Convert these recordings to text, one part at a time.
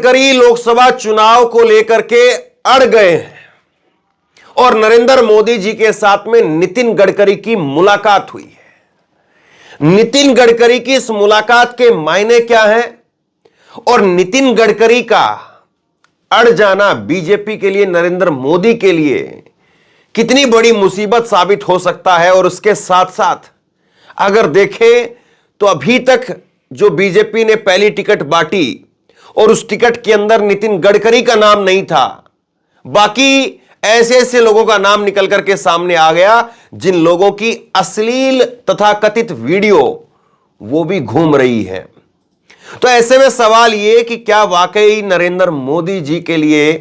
गडकरी लोकसभा चुनाव को लेकर के अड़ गए हैं और नरेंद्र मोदी जी के साथ में नितिन गडकरी की मुलाकात हुई है। नितिन गडकरी की इस मुलाकात के मायने क्या हैं और नितिन गडकरी का अड़ जाना बीजेपी के लिए, नरेंद्र मोदी के लिए कितनी बड़ी मुसीबत साबित हो सकता है। और उसके साथ साथ अगर देखें तो अभी तक जो बीजेपी ने पहली टिकट बांटी और उस टिकट के अंदर नितिन गडकरी का नाम नहीं था, बाकी ऐसे ऐसे लोगों का नाम निकल करके सामने आ गया जिन लोगों की अश्लील तथा कथित वीडियो वो भी घूम रही है। तो ऐसे में सवाल यह कि क्या वाकई नरेंद्र मोदी जी के लिए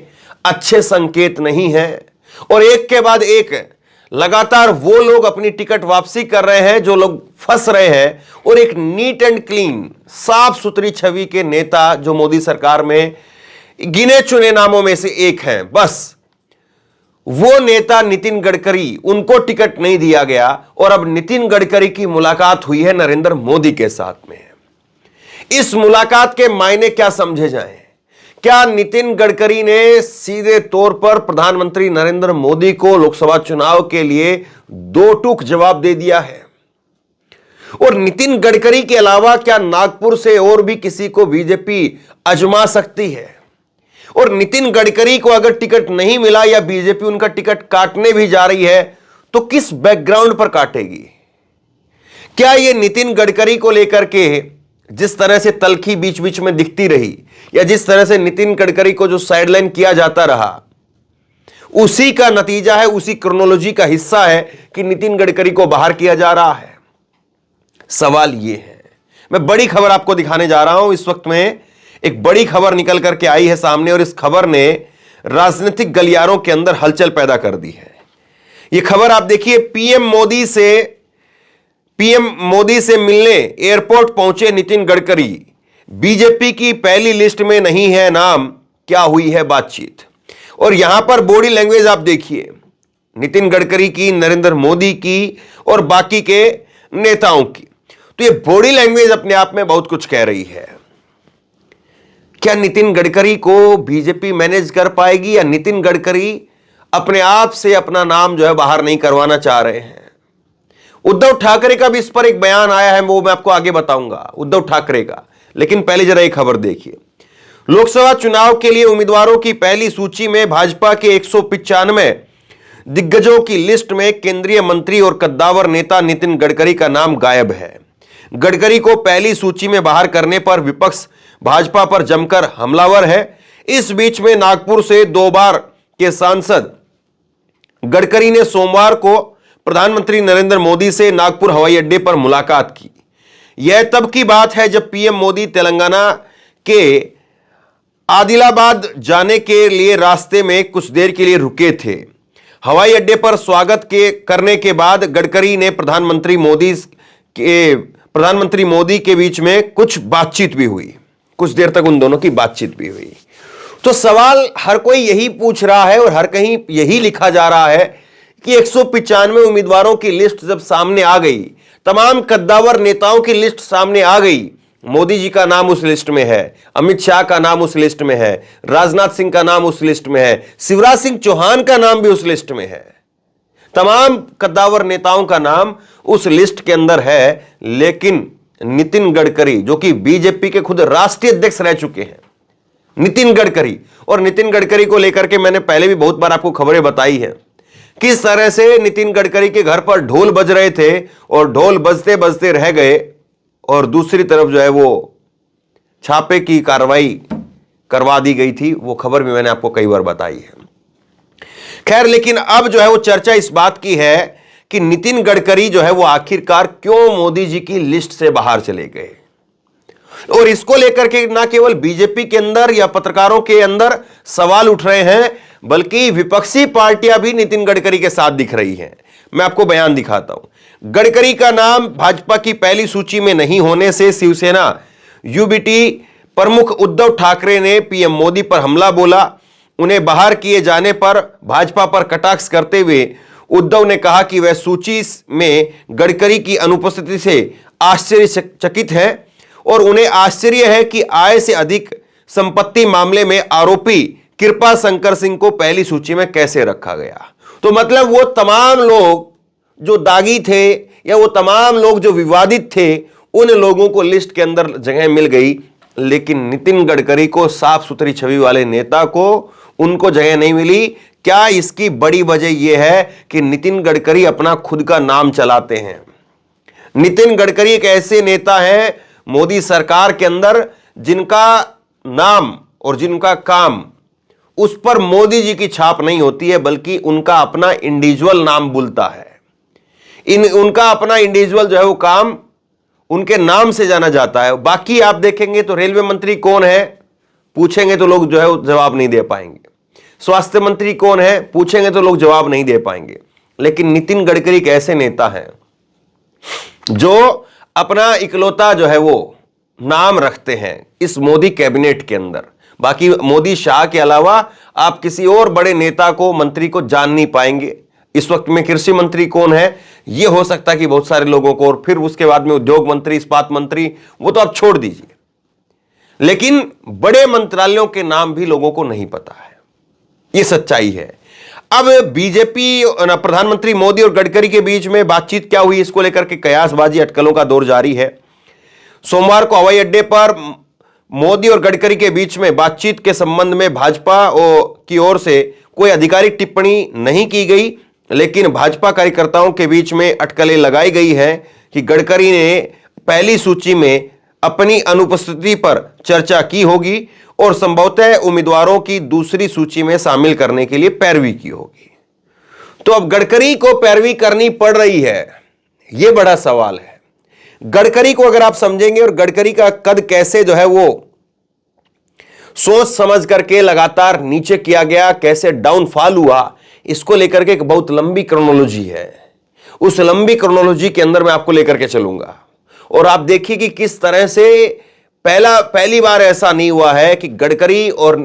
अच्छे संकेत नहीं है और एक के बाद एक लगातार वो लोग अपनी टिकट वापसी कर रहे हैं जो लोग फंस रहे हैं और एक नीट एंड क्लीन साफ सुथरी छवि के नेता जो मोदी सरकार में गिने चुने नामों में से एक हैं, बस वो नेता नितिन गडकरी, उनको टिकट नहीं दिया गया और अब नितिन गडकरी की मुलाकात हुई है नरेंद्र मोदी के साथ में। इस मुलाकात के मायने क्या समझे जाएं? क्या नितिन गडकरी ने सीधे तौर पर प्रधानमंत्री नरेंद्र मोदी को लोकसभा चुनाव के लिए दो टूक जवाब दे दिया है? और नितिन गडकरी के अलावा क्या नागपुर से और भी किसी को बीजेपी आजमा सकती है? और नितिन गडकरी को अगर टिकट नहीं मिला या बीजेपी उनका टिकट काटने भी जा रही है तो किस बैकग्राउंड पर काटेगी? क्या यह नितिन गडकरी को लेकर के जिस तरह से तल्खी बीच बीच में दिखती रही या जिस तरह से नितिन गडकरी को जो साइडलाइन किया जाता रहा, उसी का नतीजा है, उसी क्रोनोलॉजी का हिस्सा है कि नितिन गडकरी को बाहर किया जा रहा है? सवाल यह है, मैं बड़ी खबर आपको दिखाने जा रहा हूं। इस वक्त में एक बड़ी खबर निकल करके आई है सामने और इस खबर ने राजनीतिक गलियारों के अंदर हलचल पैदा कर दी है। यह खबर आप देखिए, पीएम मोदी से मिलने एयरपोर्ट पहुंचे नितिन गडकरी, बीजेपी की पहली लिस्ट में नहीं है नाम, क्या हुई है बातचीत? और यहां पर बॉडी लैंग्वेज आप देखिए, नितिन गडकरी की, नरेंद्र मोदी की और बाकी के नेताओं की। तो ये बॉडी लैंग्वेज अपने आप में बहुत कुछ कह रही है। क्या नितिन गडकरी को बीजेपी मैनेज कर पाएगी या नितिन गडकरी अपने आप से अपना नाम जो है बाहर नहीं करवाना चाह रहे हैं? उद्धव ठाकरे का भी इस पर एक बयान आया है, वो मैं आपको आगे बताऊंगा, उद्धव ठाकरे का। लेकिन पहले जरा एक खबर देखिए। लोकसभा चुनाव के लिए उम्मीदवारों की पहली सूची में भाजपा के 195 दिग्गजों की लिस्ट में केंद्रीय मंत्री और कद्दावर नेता नितिन गडकरी का नाम गायब है। गडकरी को पहली सूची में बाहर करने पर विपक्ष भाजपा पर जमकर हमलावर है। इस बीच में नागपुर से 2 बार के सांसद गडकरी ने सोमवार को प्रधानमंत्री नरेंद्र मोदी से नागपुर हवाई अड्डे पर मुलाकात की। यह तब की बात है जब पीएम मोदी तेलंगाना के आदिलाबाद जाने के लिए रास्ते में कुछ देर के लिए रुके थे। हवाई अड्डे पर स्वागत करने के बाद गडकरी ने प्रधानमंत्री मोदी के बीच में कुछ बातचीत भी हुई, कुछ देर तक उन दोनों की बातचीत भी हुई। तो सवाल हर कोई यही पूछ रहा है और हर कहीं यही लिखा जा रहा है कि 195 उम्मीदवारों की लिस्ट जब सामने आ गई, तमाम कद्दावर नेताओं की लिस्ट सामने आ गई, मोदी जी का नाम उस लिस्ट में है, अमित शाह का नाम उस लिस्ट में है, राजनाथ सिंह का नाम उस लिस्ट में है, शिवराज सिंह चौहान का नाम भी उस लिस्ट में है, तमाम कद्दावर नेताओं का नाम उस लिस्ट के अंदर है। लेकिन नितिन गडकरी, जो कि बीजेपी के खुद राष्ट्रीय अध्यक्ष रह चुके हैं, नितिन गडकरी, और नितिन गडकरी को लेकर के मैंने पहले भी बहुत बार आपको खबरें बताई है किस तरह से नितिन गडकरी के घर पर ढोल बज रहे थे और ढोल बजते बजते रह गए और दूसरी तरफ जो है वो छापे की कार्रवाई करवा दी गई थी। वो खबर भी मैंने आपको कई बार बताई है। खैर, लेकिन अब जो है वो चर्चा इस बात की है कि नितिन गडकरी जो है वो आखिरकार क्यों मोदी जी की लिस्ट से बाहर चले गए। और इसको लेकर के ना केवल बीजेपी के अंदर या पत्रकारों के अंदर सवाल उठ रहे हैं, बल्कि विपक्षी पार्टियां भी नितिन गडकरी के साथ दिख रही हैं। मैं आपको बयान दिखाता हूं। गडकरी का नाम भाजपा की पहली सूची में नहीं होने से शिवसेना यूबीटी प्रमुख उद्धव ठाकरे ने पीएम मोदी पर हमला बोला। उन्हें बाहर किए जाने पर भाजपा पर कटाक्ष करते हुए उद्धव ने कहा कि वह सूची में गडकरी की अनुपस्थिति से आश्चर्यचकित है और उन्हें आश्चर्य है कि आय से अधिक संपत्ति मामले में आरोपी कृपा शंकर सिंह को पहली सूची में कैसे रखा गया। तो मतलब वो तमाम लोग जो दागी थे या वो तमाम लोग जो विवादित थे, उन लोगों को लिस्ट के अंदर जगह मिल गई, लेकिन नितिन गडकरी को, साफ सुथरी छवि वाले नेता को, उनको जगह नहीं मिली। क्या इसकी बड़ी वजह यह है कि नितिन गडकरी अपना खुद का नाम चलाते हैं। नितिन गडकरी एक ऐसे नेता हैं मोदी सरकार के अंदर जिनका नाम और जिनका काम, उस पर मोदी जी की छाप नहीं होती है, बल्कि उनका अपना इंडिविजुअल नाम बोलता है। उनका अपना इंडिविजुअल जो है वो काम उनके नाम से जाना जाता है। बाकी आप देखेंगे तो रेलवे मंत्री कौन है पूछेंगे तो लोग जो है वो जवाब नहीं दे पाएंगे। स्वास्थ्य मंत्री कौन है पूछेंगे तो लोग जवाब नहीं दे पाएंगे। लेकिन नितिन गडकरी एक ऐसे नेता हैं जो अपना इकलौता जो है वो नाम रखते हैं इस मोदी कैबिनेट के अंदर। बाकी मोदी शाह के अलावा आप किसी और बड़े नेता को, मंत्री को जान नहीं पाएंगे। इस वक्त में कृषि मंत्री कौन है यह हो सकता है कि बहुत सारे लोगों को, और फिर उसके बाद में उद्योग मंत्री, इस्पात मंत्री, वो तो आप छोड़ दीजिए। लेकिन बड़े मंत्रालयों के नाम भी लोगों को नहीं पता है, यह सच्चाई है। अब बीजेपी, प्रधानमंत्री मोदी और गडकरी के बीच में बातचीत क्या हुई, इसको लेकर के कयासबाजी, अटकलों का दौर जारी है। सोमवार को हवाई अड्डे पर मोदी और गडकरी के बीच में बातचीत के संबंध में भाजपा की ओर से कोई आधिकारिक टिप्पणी नहीं की गई, लेकिन भाजपा कार्यकर्ताओं के बीच में अटकलें लगाई गई है कि गडकरी ने पहली सूची में अपनी अनुपस्थिति पर चर्चा की होगी और संभवतः उम्मीदवारों की दूसरी सूची में शामिल करने के लिए पैरवी की होगी। तो अब गडकरी को पैरवी करनी पड़ रही है, यह बड़ा सवाल है। गडकरी को अगर आप समझेंगे और गडकरी का कद कैसे जो है वो सोच समझ करके लगातार नीचे किया गया, कैसे डाउनफॉल हुआ, इसको लेकर के एक बहुत लंबी क्रोनोलॉजी है। उस लंबी क्रोनोलॉजी के अंदर मैं आपको लेकर के चलूंगा और आप देखिए कि किस तरह से पहली बार ऐसा नहीं हुआ है कि गडकरी और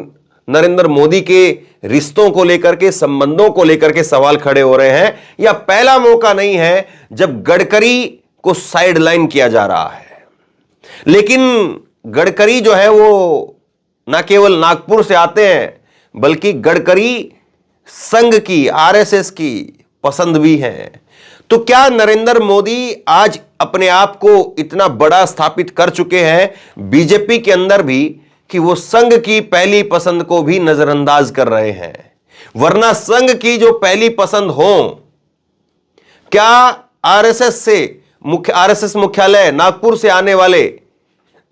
नरेंद्र मोदी के रिश्तों को लेकर के, संबंधों को लेकर के सवाल खड़े हो रहे हैं। यह पहला मौका नहीं है जब गडकरी को साइडलाइन किया जा रहा है। लेकिन गडकरी जो है वो ना केवल नागपुर से आते हैं, बल्कि गडकरी संघ की, आरएसएस की पसंद भी है। तो क्या नरेंद्र मोदी आज अपने आप को इतना बड़ा स्थापित कर चुके हैं बीजेपी के अंदर भी कि वो संघ की पहली पसंद को भी नजरअंदाज कर रहे हैं? वरना संघ की जो पहली पसंद हो, क्या आरएसएस मुख्यालय नागपुर से आने वाले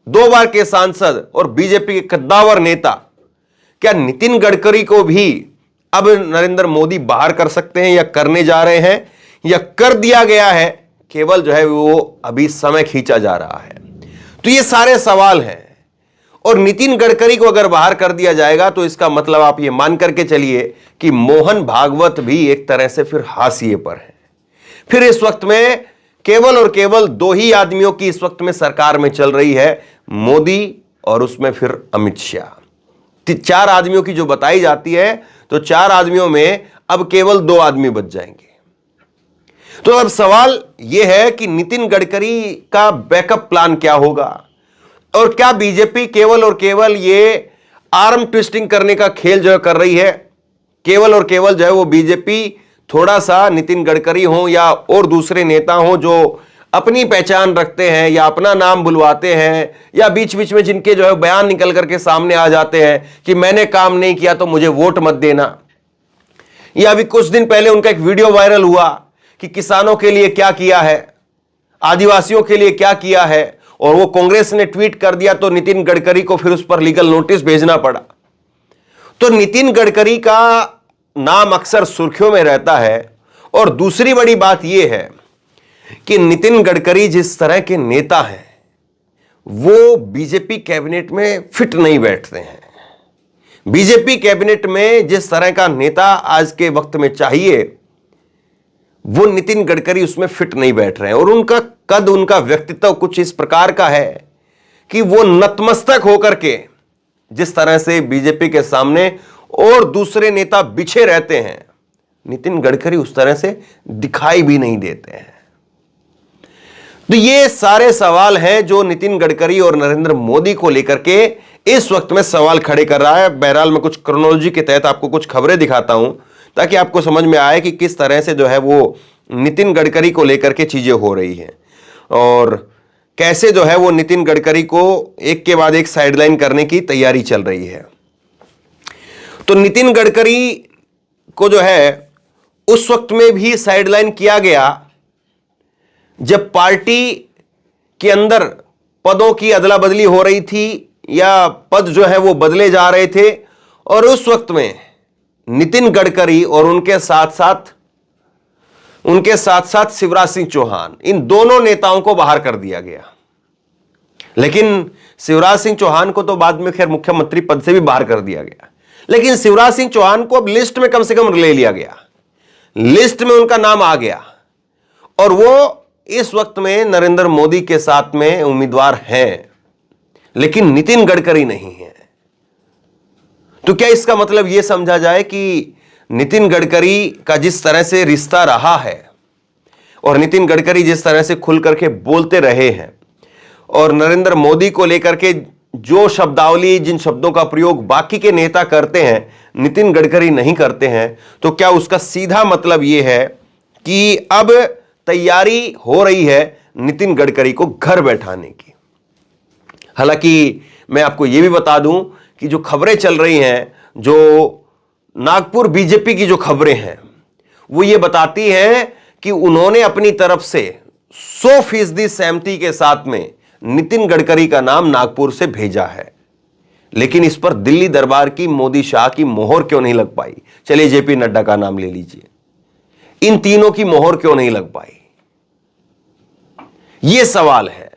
2 बार के सांसद और बीजेपी के कद्दावर नेता, क्या नितिन गडकरी को भी अब नरेंद्र मोदी बाहर कर सकते हैं या करने जा रहे हैं या कर दिया गया है? केवल जो है वो अभी समय खींचा जा रहा है। तो ये सारे सवाल हैं। और नितिन गडकरी को अगर बाहर कर दिया जाएगा तो इसका मतलब आप ये मान करके चलिए कि मोहन भागवत भी एक तरह से फिर हाशिए पर है। फिर इस वक्त में केवल और केवल 2 ही आदमियों की इस वक्त में सरकार में चल रही है, मोदी और उसमें फिर अमित शाह। 4 आदमियों की जो बताई जाती है, तो 4 आदमियों में अब केवल 2 आदमी बच जाएंगे। तो अब सवाल यह है कि नितिन गडकरी का बैकअप प्लान क्या होगा और क्या बीजेपी केवल और केवल ये आर्म ट्विस्टिंग करने का खेल जो कर रही है, केवल और केवल जो है वो बीजेपी थोड़ा सा नितिन गडकरी हो या और दूसरे नेता हो जो अपनी पहचान रखते हैं या अपना नाम बुलवाते हैं या बीच बीच में जिनके जो है बयान निकल करके सामने आ जाते हैं कि मैंने काम नहीं किया तो मुझे वोट मत देना। या अभी कुछ दिन पहले उनका एक वीडियो वायरल हुआ कि किसानों के लिए क्या किया है, आदिवासियों के लिए क्या किया है, और वो कांग्रेस ने ट्वीट कर दिया तो नितिन गडकरी को फिर उस पर लीगल नोटिस भेजना पड़ा। तो नितिन गडकरी का नाम अक्सर सुर्खियों में रहता है। और दूसरी बड़ी बात यह है कि नितिन गडकरी जिस तरह के नेता हैं वो बीजेपी कैबिनेट में फिट नहीं बैठते हैं। बीजेपी कैबिनेट में जिस तरह का नेता आज के वक्त में चाहिए वो नितिन गडकरी उसमें फिट नहीं बैठ रहे हैं। और उनका कद, उनका व्यक्तित्व कुछ इस प्रकार का है कि वो नतमस्तक होकर के जिस तरह से बीजेपी के सामने और दूसरे नेता बिछे रहते हैं, नितिन गडकरी उस तरह से दिखाई भी नहीं देते हैं। तो ये सारे सवाल हैं जो नितिन गडकरी और नरेंद्र मोदी को लेकर के इस वक्त में सवाल खड़े कर रहा है। बहरहाल मैं कुछ क्रोनोलॉजी के तहत आपको कुछ खबरें दिखाता हूं ताकि आपको समझ में आए कि किस तरह से जो है वो नितिन गडकरी को लेकर के चीजें हो रही हैं और कैसे जो है वो नितिन गडकरी को एक के बाद एक साइडलाइन करने की तैयारी चल रही है। तो नितिन गडकरी को जो है उस वक्त में भी साइडलाइन किया गया जब पार्टी के अंदर पदों की अदला बदली हो रही थी या पद जो है वो बदले जा रहे थे, और उस वक्त में नितिन गडकरी और उनके साथ साथ शिवराज सिंह चौहान, इन दोनों नेताओं को बाहर कर दिया गया। लेकिन शिवराज सिंह चौहान को तो बाद में खैर मुख्यमंत्री पद से भी बाहर कर दिया गया, लेकिन शिवराज सिंह चौहान को अब लिस्ट में कम से कम ले लिया गया, लिस्ट में उनका नाम आ गया और वो इस वक्त में नरेंद्र मोदी के साथ में उम्मीदवार हैं, लेकिन नितिन गडकरी नहीं है। तो क्या इसका मतलब यह समझा जाए कि नितिन गडकरी का जिस तरह से रिश्ता रहा है और नितिन गडकरी जिस तरह से खुल करके बोलते रहे हैं और नरेंद्र मोदी को लेकर के जो शब्दावली, जिन शब्दों का प्रयोग बाकी के नेता करते हैं, नितिन गडकरी नहीं करते हैं, तो क्या उसका सीधा मतलब यह है कि अब तैयारी हो रही है नितिन गडकरी को घर बैठाने की? हालांकि मैं आपको यह भी बता दूं कि जो खबरें चल रही हैं, जो नागपुर बीजेपी की जो खबरें हैं, वो ये बताती हैं कि उन्होंने अपनी तरफ से 100% सहमति के साथ में नितिन गडकरी का नाम नागपुर से भेजा है। लेकिन इस पर दिल्ली दरबार की, मोदी शाह की मोहर क्यों नहीं लग पाई? चलिए जेपी नड्डा का नाम ले लीजिए, इन तीनों की मोहर क्यों नहीं लग पाई? यह सवाल है।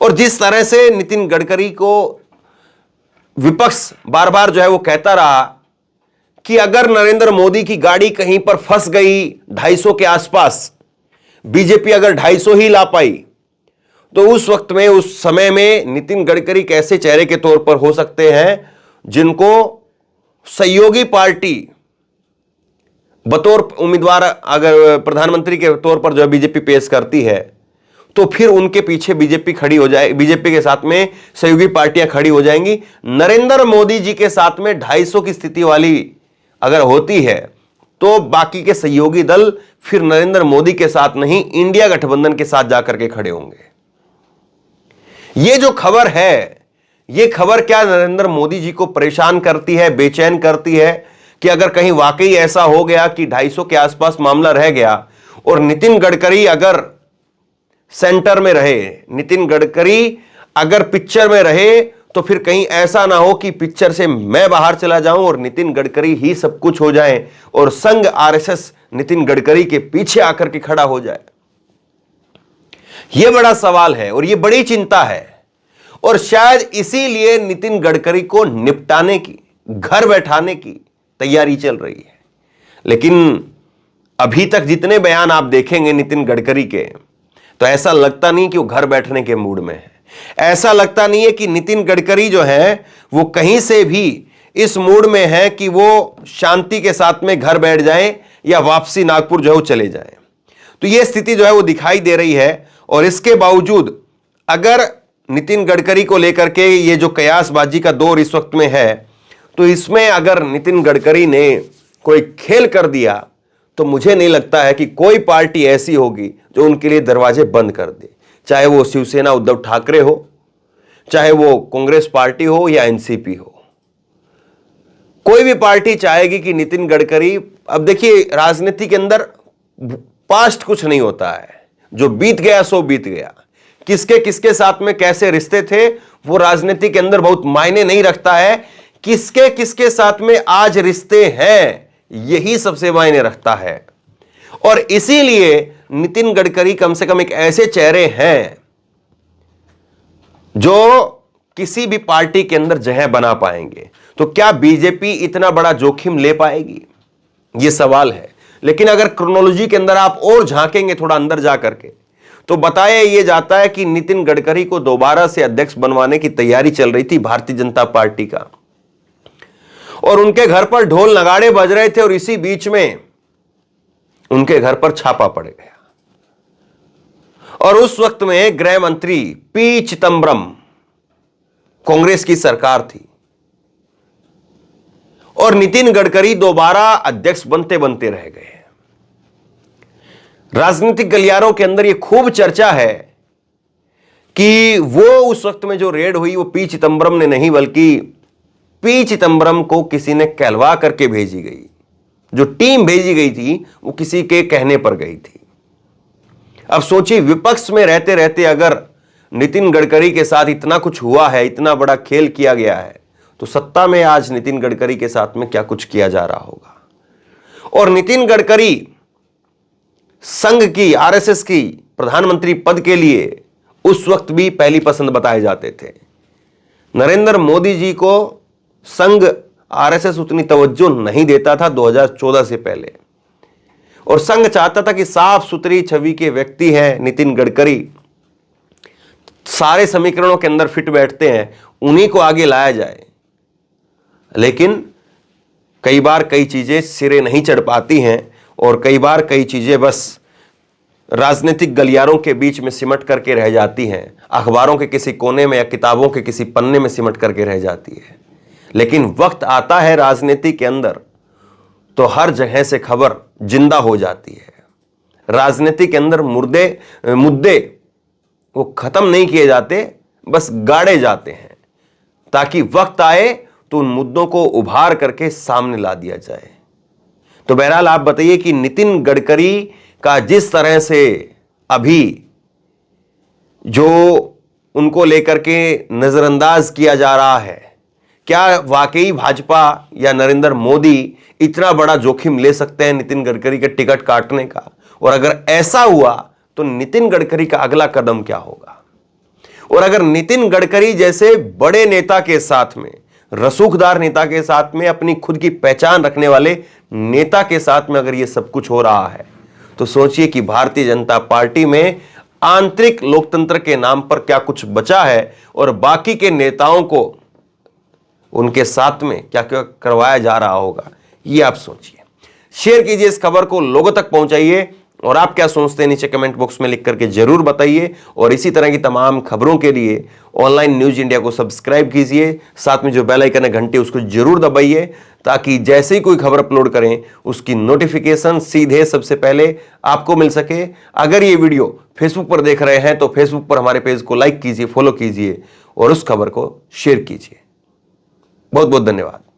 और जिस तरह से नितिन गडकरी को विपक्ष बार बार जो है वो कहता रहा कि अगर नरेंद्र मोदी की गाड़ी कहीं पर फंस गई 250 के आसपास, बीजेपी अगर 250 ही ला पाई, तो उस वक्त में, उस समय में नितिन गडकरी कैसे चेहरे के तौर पर हो सकते हैं जिनको सहयोगी पार्टी बतौर उम्मीदवार अगर प्रधानमंत्री के तौर पर जो है बीजेपी पेश करती है, तो फिर उनके पीछे बीजेपी खड़ी हो जाए, बीजेपी के साथ में सहयोगी पार्टियां खड़ी हो जाएंगी। नरेंद्र मोदी जी के साथ में 250 की स्थिति वाली अगर होती है तो बाकी के सहयोगी दल फिर नरेंद्र मोदी के साथ नहीं, इंडिया गठबंधन के साथ जाकर के खड़े होंगे। यह जो खबर है, यह खबर क्या नरेंद्र मोदी जी को परेशान करती है, बेचैन करती है कि अगर कहीं वाकई ऐसा हो गया कि 250 के आसपास मामला रह गया और नितिन गडकरी अगर सेंटर में रहे, नितिन गडकरी अगर पिक्चर में रहे, तो फिर कहीं ऐसा ना हो कि पिक्चर से मैं बाहर चला जाऊं और नितिन गडकरी ही सब कुछ हो जाए और संघ आरएसएस नितिन गडकरी के पीछे आकर के खड़ा हो जाए। यह बड़ा सवाल है और यह बड़ी चिंता है, और शायद इसीलिए नितिन गडकरी को निपटाने की, घर बैठाने की तैयारी चल रही है। लेकिन अभी तक जितने बयान आप देखेंगे नितिन गडकरी के, तो ऐसा लगता नहीं कि वो घर बैठने के मूड में है। ऐसा लगता नहीं है कि नितिन गडकरी जो है वो कहीं से भी इस मूड में है कि वो शांति के साथ में घर बैठ जाएं या वापसी नागपुर जो है वो चले जाएं। तो ये स्थिति जो है वो दिखाई दे रही है। और इसके बावजूद अगर नितिन गडकरी को लेकर के ये जो कयासबाजी का दौर इस वक्त में है, तो इसमें अगर नितिन गडकरी ने कोई खेल कर दिया तो मुझे नहीं लगता है कि कोई पार्टी ऐसी होगी जो उनके लिए दरवाजे बंद कर दे, चाहे वो शिवसेना उद्धव ठाकरे हो, चाहे वो कांग्रेस पार्टी हो या एनसीपी हो। कोई भी पार्टी चाहेगी कि नितिन गडकरी, अब देखिए राजनीति के अंदर पास्ट कुछ नहीं होता है, जो बीत गया सो बीत गया। किसके किसके साथ में कैसे रिश्ते थे वो राजनीति के अंदर बहुत मायने नहीं रखता है, किसके किसके साथ में आज रिश्ते हैं यही सबसे मायने रखता है। और इसीलिए नितिन गडकरी कम से कम एक ऐसे चेहरे हैं जो किसी भी पार्टी के अंदर जगह बना पाएंगे। तो क्या बीजेपी इतना बड़ा जोखिम ले पाएगी, यह सवाल है। लेकिन अगर क्रोनोलॉजी के अंदर आप और झांकेंगे थोड़ा अंदर जाकर के, तो बताया यह जाता है कि नितिन गडकरी को दोबारा से अध्यक्ष बनवाने की तैयारी चल रही थी भारतीय जनता पार्टी का, और उनके घर पर ढोल नगाड़े बज रहे थे, और इसी बीच में उनके घर पर छापा पड़ गया। और उस वक्त में गृह मंत्री पी चिदंबरम कांग्रेस की सरकार थी और नितिन गडकरी दोबारा अध्यक्ष बनते बनते रह गए। राजनीतिक गलियारों के अंदर यह खूब चर्चा है कि वो उस वक्त में जो रेड हुई वो पी चिदंबरम ने नहीं बल्कि पी चिदंबरम को किसी ने कहलवा करके भेजी गई। जो टीम भेजी गई थी वो किसी के कहने पर गई थी। अब सोचिए, विपक्ष में रहते रहते अगर नितिन गडकरी के साथ इतना कुछ हुआ है, इतना बड़ा खेल किया गया है, तो सत्ता में आज नितिन गडकरी के साथ में क्या कुछ किया जा रहा होगा। और नितिन गडकरी संघ की, आरएसएस की प्रधानमंत्री पद के लिए उस वक्त भी पहली पसंद बताए जाते थे। नरेंद्र मोदी जी को संघ, आरएसएस उतनी तवज्जो नहीं देता था 2014 से पहले, और संघ चाहता था कि साफ सुथरी छवि के व्यक्ति हैं नितिन गडकरी, सारे समीकरणों के अंदर फिट बैठते हैं, उन्हीं को आगे लाया जाए। लेकिन कई बार कई चीजें सिरे नहीं चढ़ पाती हैं और कई बार कई चीजें बस राजनीतिक गलियारों के बीच में सिमट करके रह जाती हैं, अखबारों के किसी कोने में या किताबों के किसी पन्ने में सिमट करके रह जाती है। लेकिन वक्त आता है राजनीति के अंदर तो हर जगह से खबर जिंदा हो जाती है। राजनीति के अंदर मुद्दे वो खत्म नहीं किए जाते, बस गाड़े जाते हैं, ताकि वक्त आए तो उन मुद्दों को उभार करके सामने ला दिया जाए। तो बहरहाल आप बताइए कि नितिन गडकरी का जिस तरह से अभी जो उनको लेकर के नजरअंदाज किया जा रहा है, क्या वाकई भाजपा या नरेंद्र मोदी इतना बड़ा जोखिम ले सकते हैं नितिन गडकरी के टिकट काटने का? और अगर ऐसा हुआ तो नितिन गडकरी का अगला कदम क्या होगा? और अगर नितिन गडकरी जैसे बड़े नेता के साथ में, रसूखदार नेता के साथ में, अपनी खुद की पहचान रखने वाले नेता के साथ में अगर यह सब कुछ हो रहा है, तो सोचिए कि भारतीय जनता पार्टी में आंतरिक लोकतंत्र के नाम पर क्या कुछ बचा है और बाकी के नेताओं को उनके साथ में क्या क्या करवाया जा रहा होगा, ये आप सोचिए। शेयर कीजिए इस खबर को, लोगों तक पहुंचाइए, और आप क्या सोचते हैं नीचे कमेंट बॉक्स में लिख करके जरूर बताइए। और इसी तरह की तमाम खबरों के लिए ऑनलाइन न्यूज इंडिया को सब्सक्राइब कीजिए, साथ में जो बेल आइकन है घंटे उसको जरूर दबाइए, ताकि जैसे ही कोई खबर अपलोड करें उसकी नोटिफिकेशन सीधे सबसे पहले आपको मिल सके। अगर ये वीडियो फेसबुक पर देख रहे हैं तो फेसबुक पर हमारे पेज को लाइक कीजिए, फॉलो कीजिए और उस खबर को शेयर कीजिए। बहुत बहुत धन्यवाद।